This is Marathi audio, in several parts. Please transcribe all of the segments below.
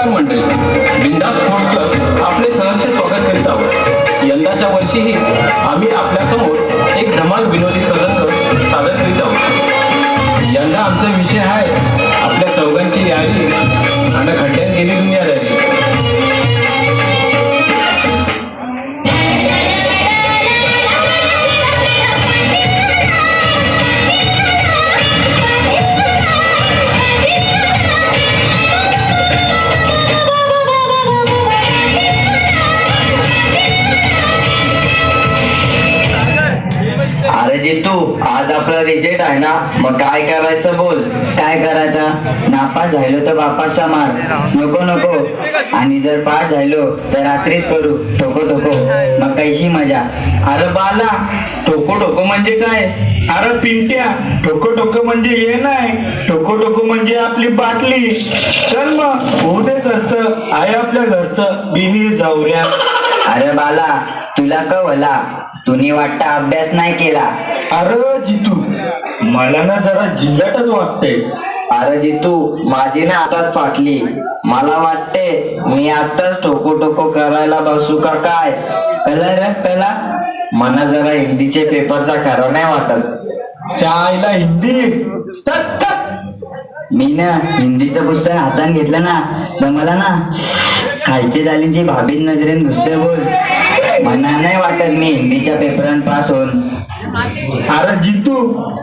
नमस्कार मंडळी, बिंदास स्पोर्ट्स क्लब आपले सहर्ष स्वागत करीत आहोत. यंदाच्या वर्षीही आम्ही आपल्यासमोर एक धमाल विनोदी प्रसंग सादर करीत आहोत. यंदा आमचा विषय आहे आपल्या चौघांची यादी आणि खड्ड्यात गेली दुनियादारी. अरे जितू, आज आपला रिजेक्ट आहे ना, मग काय करायचं बोल. काय करायचं? नापास झालो तर बापाचा मार. नको नको. आणि जर पास झालो तर रात्रीच करू ठोको ठोको. मग कैशी मजा. अरे बाला, ठोको ठोको म्हणजे काय? अरे पिंट्या, ठोको ठोको म्हणजे हे नाही, ठोको ठोको म्हणजे आपली बाटली. चल मग होऊ दे घरचं, आहे आपल्या घरचं बिनी जाऊऱ्या. अरे बाला, तुला कवला, तुम्ही वाटतं अभ्यास नाही केला. अरे जितू, मला ना जरा जिल्हाटच वाटतंय. अरे जितू, माझी ना आताच फाटली. मला वाटते मी आताच ठोको ठोको करायला बसू का काय. कलर पेला मला जरा हिंदीचे पेपरचा खरं नाही वाटत. चायला हिंदी तक तक. मी ना हिंदीचं पुस्तक हातात घेतलं ना तर मला ना खालचे जालींची भाभी नजरेन घुसते बोल. मला नाही वाटत मी हिंदीच्या पेपरात पास होऊन. अरे जितू,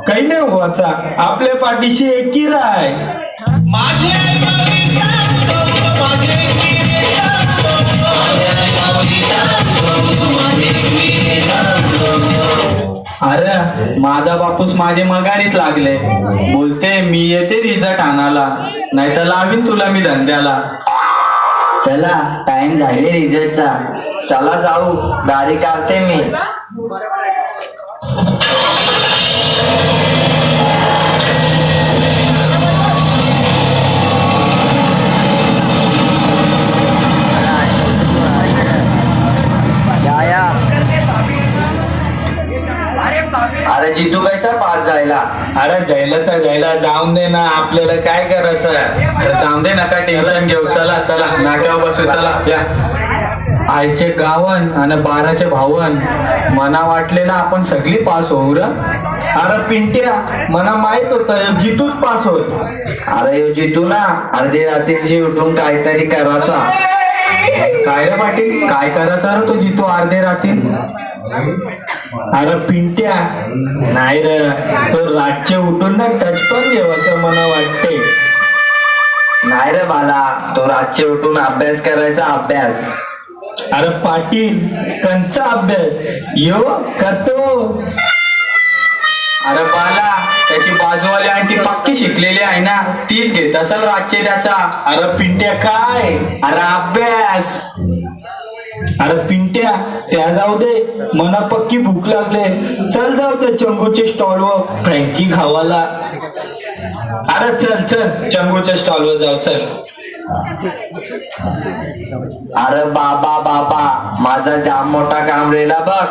काही नाही व्हायचा, आपल्या पाठीशी एकी राय. अरे माझा बापूस माझे मगारीत लागले. बोलते मी येते रिझल्ट आणायला, नाही तर लावीन तुला मी धंद्याला. चला, टाइम झाले रिझल्टचा. चला जाऊ, गाडी काढते मी. अरे जितू, कैसा पास जायला? अरे जायला तर जायला, जाऊन दे ना, आपल्याला काय करायचं. अरे जाऊन दे, नका टेन्शन घेऊ. चला चला, नाक्यावर बसू. चला या. आईचे गावन आणि 12चे भावन. मना वाटले ना आपण सगळी पास होऊ र. अरे पिंट्या, मला माहित होतं जितूच पास होय. अरे यो जितू ना अर्धी रात्रीची उठून काहीतरी करायचा. काय रे पाटील, काय करायचा रे तो जितो अर्धे रात्री? अरे पिंट्या, नाही रे, तो रातचे उठून ना टच पण घेवायचं मला वाटते. नाही रे बाला, तो रातचे उठून अभ्यास करायचा, अभ्यास. अरे पाटील, कंचा अभ्यास यो करतो. अरे बाला, त्याची बाजूवाली आणखी पक्की शिकलेली आहे ना, तीच घेत असेल रातचे त्याचा. अरे पिंट्या काय? अरे अभ्यास. अरे पिंट्या, त्या जाऊ दे, मना पक्की भूक लागले. चल जाऊ दे चंगूच्या स्टॉलवर फ्रँकी खावाला. अरे चल चल, चंगूच्या स्टॉलवर जाऊ, चल. अरे बाबा बाबा, माझा जाम मोठा काम रेला बघ.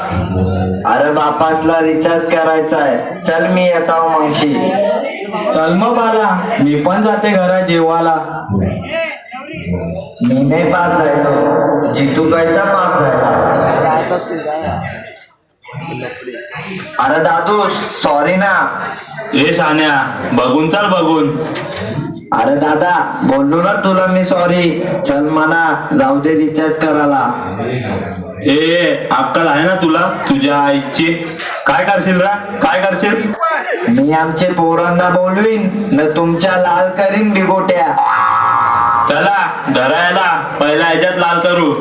अरे बापासला रिचार्ज करायचा आहे. चल मी येतो मगशी. चल मग बाला, मी पण जाते घरात जेवायला. मी नाही पास झालो, जितू कैसा पास झाला. अरे दादू, सॉरी ना. ए शान्या, बघून चल बघून. अरे दादा, बोललो ना तुला मी सॉरी. चल म्हणा, जाऊ दे रिचार्ज करायला. ए अक्कल आहे ना तुला तुझ्या आईची? काय करशील रा, काय करशील? मी आमचे पोरांना बोलवीन न तुमच्या लाल करीन बिगोट्या. चला धरायला, पहिला ह्याच्यात लाल करू.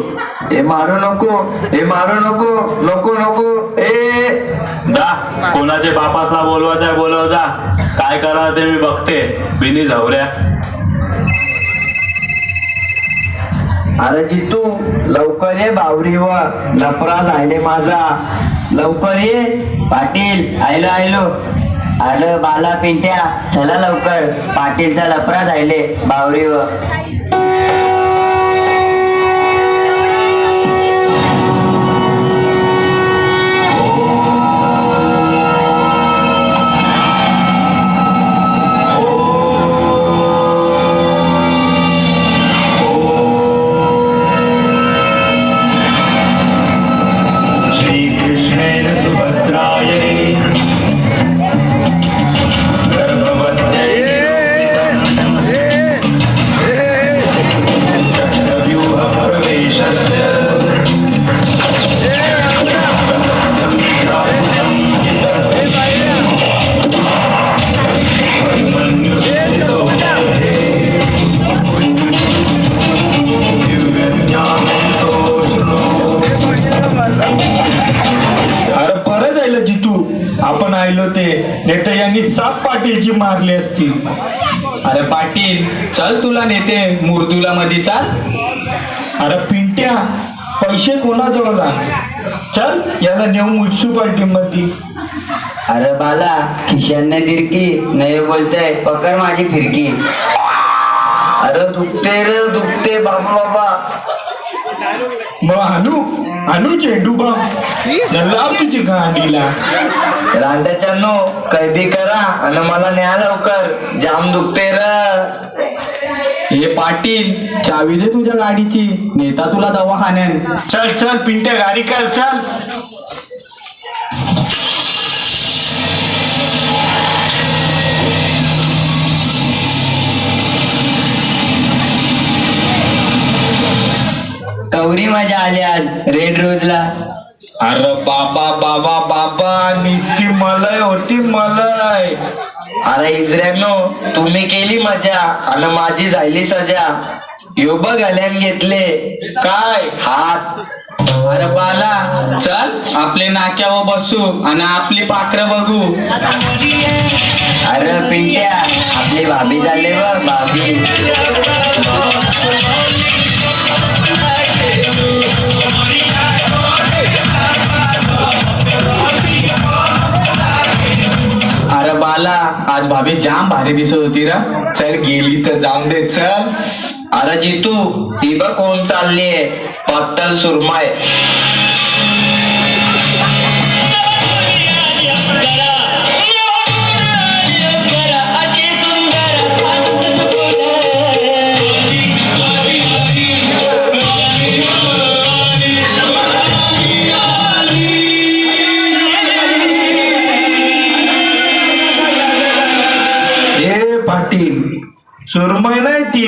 हे मारू नको, हे मारू नको, नको नको. ए जा, कोणाचे बापासला बोलवायचा बोलव जा. काय करा ते मी बघते, बिनी झवऱ्या. अरे जितू, लवकर ये बावरीवर, लफरा झाले माझा. लवकर ये. पाटील, आयलो आयलो. आलं बाला पिंट्या, चला लवकर, पाटीलचा लफरा झाले बावरीवर. नाही तर यांनी साप पाटीलची मारली असती. अरे पाटील चल तुला नेते मुर्दुला मध्ये चाल. अरे पिंट्या पैसे कोणाजवळ आहे? चल याला नेऊ म्युन्सिपाल्टी मध्ये. अरे बाला खिशाने दिरकी नाही बोलताय पकड माझी फिरकी. अरे दुखते रे दुखते बाबा बाबा. मग आणू चेंडू बाम लाव तुझी गाडीला. रांड्याच्या नो काही बी करा आणि मला न्या लवकर जाम दुखते र. हे पाटील चावी दे तुझ्या गाडीची नेता तुला दवाखान्यात. चल चल पिंट्या गाडी कर चल. कवरी मजा आली आज रेड रोजला. अरे बाबा बाबा बाबा निस्ती मलय होती मलय. अरे इजऱ्यानो तुम्ही केली मजा आणि माझी झाली सजा. यो बघ घाल्यान घेतले काय हात. अरे बाला चल आपले नाक्यावर बसू आणि आपली पाखरं बघू. अरे पिंट्या आपली भाभी झाले बघ भाभी. अरे बाला आज भाभी जाम भारी दिसत होती रा. चल गेली तर जाऊन दे चल. अरे जितू ती बघ कोण चाललीये पत्तल सुरमाय. पाटील सुरमई नाही ती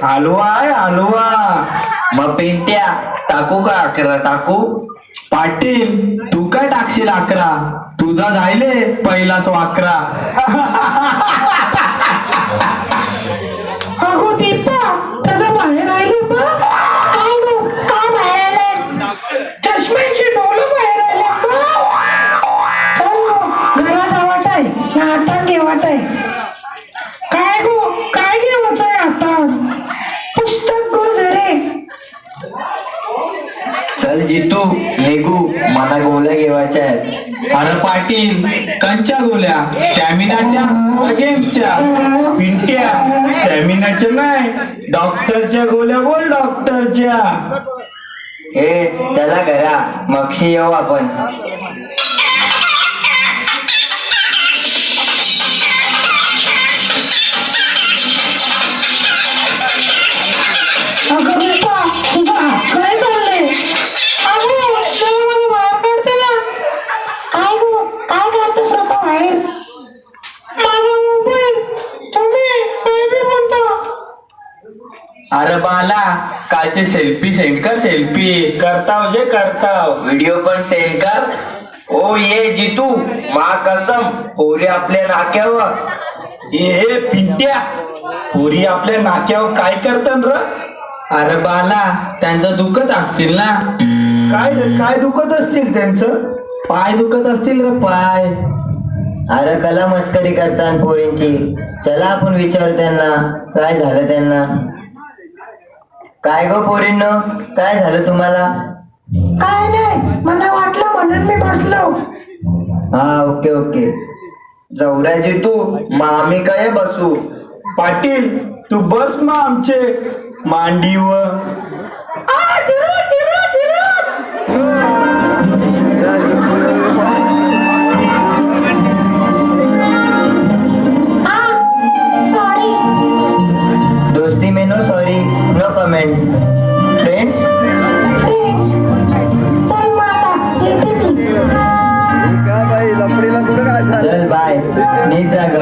हलवा आहे हलवा. मग पिंट्या टाकू का 11 टाकू. पाटील तू काय टाकशील 11 तुझा जायले पहिला तो 11. अगो दीपा त्याचा बाहेर आले बा. काय गो काय बाहेर आले? चष्म्याची डोळं बाहेर आले बा. चल गो घरा जावाच आहे ना आता घेवाच आहे. काय गो काय घेवाच आहे आता? पुस्तक गो जरे. चल जितू निघू मला गोळ्या घेवायच्या आहेत. अरे पाटील कंच्या गोल्या स्टॅमिनाच्या का जेम्सच्या? पिंट्या स्टॅमिनाच्या नाही डॉक्टरच्या गोळ्या बोल डॉक्टरच्या. ए चला घरा मगशी येऊ आपण. अगं दीपा तुझा हात काय चालले? अगो जरा मला बाहेर काढते ना. काय गो काय करतोस रुपा बाहेर? माझा मोबाईल तुम्ही काय बी म्हणता. अरे बाला कालचे सेल्फी सेंड कर सेल्फी. करताव जे करताव. व्हिडिओ पण सेंड कर. ओ ये जितू मा कसम पोरी आपल्या नाक्यावर. हे पिंट्या पोरी आपल्या नाक्यावर काय करतात र? अरे बाला त्यांचं दुखत असतील ना. काय दुखत असतील त्यांचं? पाय दुखत असतील रे पाय. अरे कला मस्करी करतात पोरींची. चला आपण विचारू त्यांना काय झालं त्यांना. काय गो पोरींनो काय झालं तुम्हाला? काय नाही मला वाटलं म्हणून मी बसलो. हा ओके ओके. जवऱ्याची तू मग आम्ही काय बसू. पाटील तू बस मग आमचे मांडीवर. सॉरी. दोस्ती में no sorry no comment. Friends friends चल मग आता येते मी. चल बाय नीट जाग.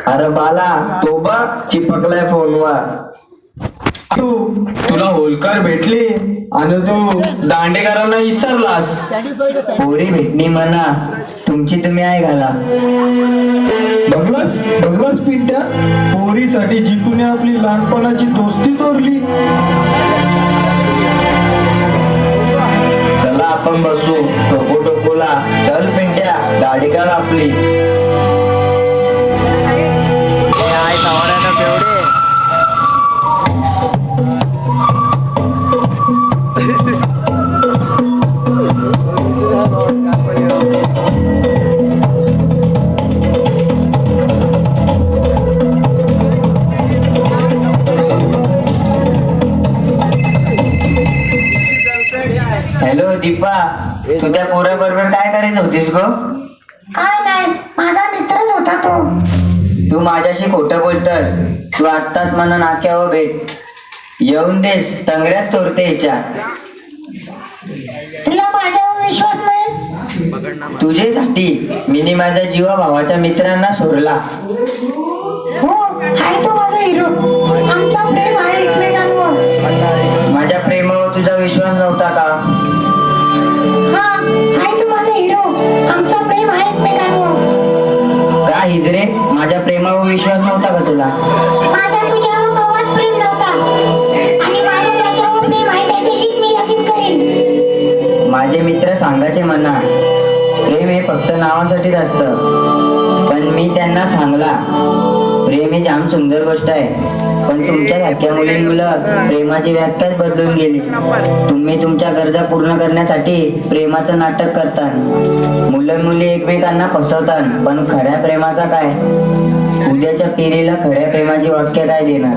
अरे बाला तो बघ चिपकलाय फोनवर. तुला होलकर भेटली आणि तू दांडेकरांना विसरलास. पोरी भेटणी म्हणा, तुमची तुम्ही आहे घाला. बघलास पिंट्या, पोरीसाठी जितूने आपली लहानपणाची दोस्ती तोडली. चला आपण बसू टोकोला. चल पिंट्या, गाडी काढ आपली. हॅलो दीपा, तू त्या पोराबरोबर काय करत होतीस गो? काय नाही, माझा मित्रच होता तो. तू माझ्याशी खोटं बोलतस. तू आत्ताच मला नाक्यावर भेट. येऊन देस, तंगड्यात तोरते हिच्या. तुला माझ्यावर विश्वास नाही? तुझ्यासाठी मी माझ्या जीवा भावाच्या मित्रांना सोडला. हो, हाय तो माझा हिरो. आमचा प्रेम आहे एकमेकांवर. माझ्या प्रेमावर तुझा विश्वास नव्हता का? हा, हाय तो माझा हिरो. आमचा प्रेम आहे एकमेकांवर. का हिजरे, माझ्या प्रेमावर विश्वास नव्हता का तुला? माझा तुझ्यावर कवाच प्रेम नव्हता आणि माझं त्याच्यावर प्रेम आहे. त्याच्याशीच मी लगीन करीन. माझे मित्र सांगायचे म्हणा, प्रेम हे फक्त नावासाठीच असतं. पण मी त्यांना सांगला, प्रेम ही जाम सुंदर गोष्ट आहे. पण तुमच्यासारख्या मुलींमुळे प्रेमाची व्याख्याच बदलून गेली. तुम्ही तुमच्या गरजा पूर्ण करण्यासाठी प्रेमाचं नाटक करतात. मुलं मुली एकमेकांना फसवतात. पण खऱ्या प्रेमाचा काय? उद्याच्या पिढीला खऱ्या प्रेमाची वाक्य काय देणार?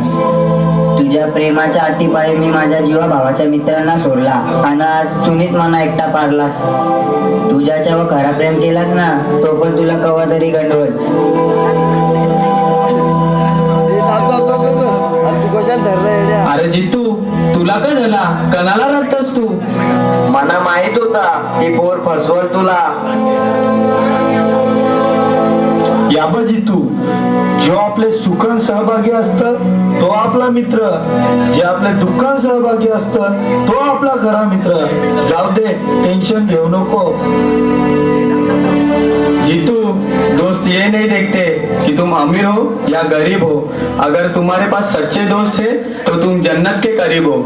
तुझ्या प्रेमाच्या अटीपायी मी माझ्या जीवा भावाच्या मित्रांना सोडला आणि आज तुम्हीच मला एकटा पाडलास. तुझ्याच्यावर खरा प्रेम केलास ना, तो पण तुला कवा तरी गंडवल. अरे जितू, तुला काय झाला? कणाला रडतोस तू? मला माहित होता ती पोर फसवल तुला. याबाजी तू, जो आपले सुखात सहभागी असत तो आपला मित्र. जे आपल्या दुःखात सहभागी असत तो आपला खरा मित्र. जाऊ दे, टेंशन घेऊ नको. जीतू, दोस्त ये नहीं देखते कि तुम अमीर हो या गरीब हो. अगर तुम्हारे पास सच्चे दोस्त है तो तुम जन्नत के करीब हो.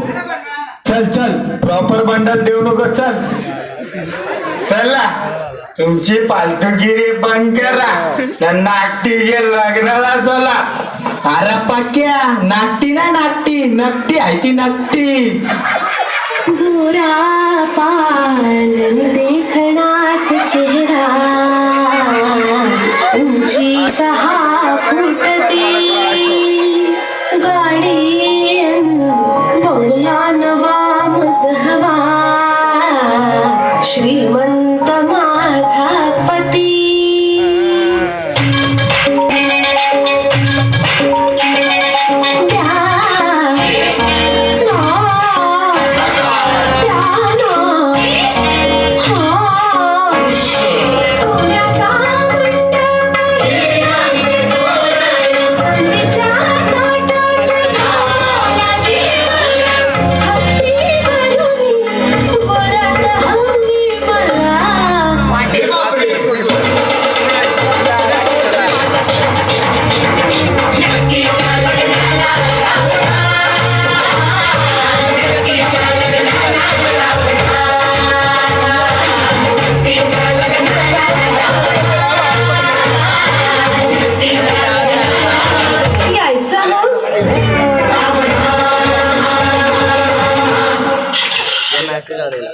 चल चल, प्रॉपर बंडल देऊ नको. चला, तुमची फालतूगिरी बंद करा. नागटीचे लग्नाला चला. अरे पक्या, नाकटी ना नाकटी, नकटी आहे ती नकटी. गोरा पालन देखणाच चेहरा, उंची 6 फूट ती, गाडी बंगला नवा मजहवा, श्रीमंत माझा पती. मेसेज आलेला.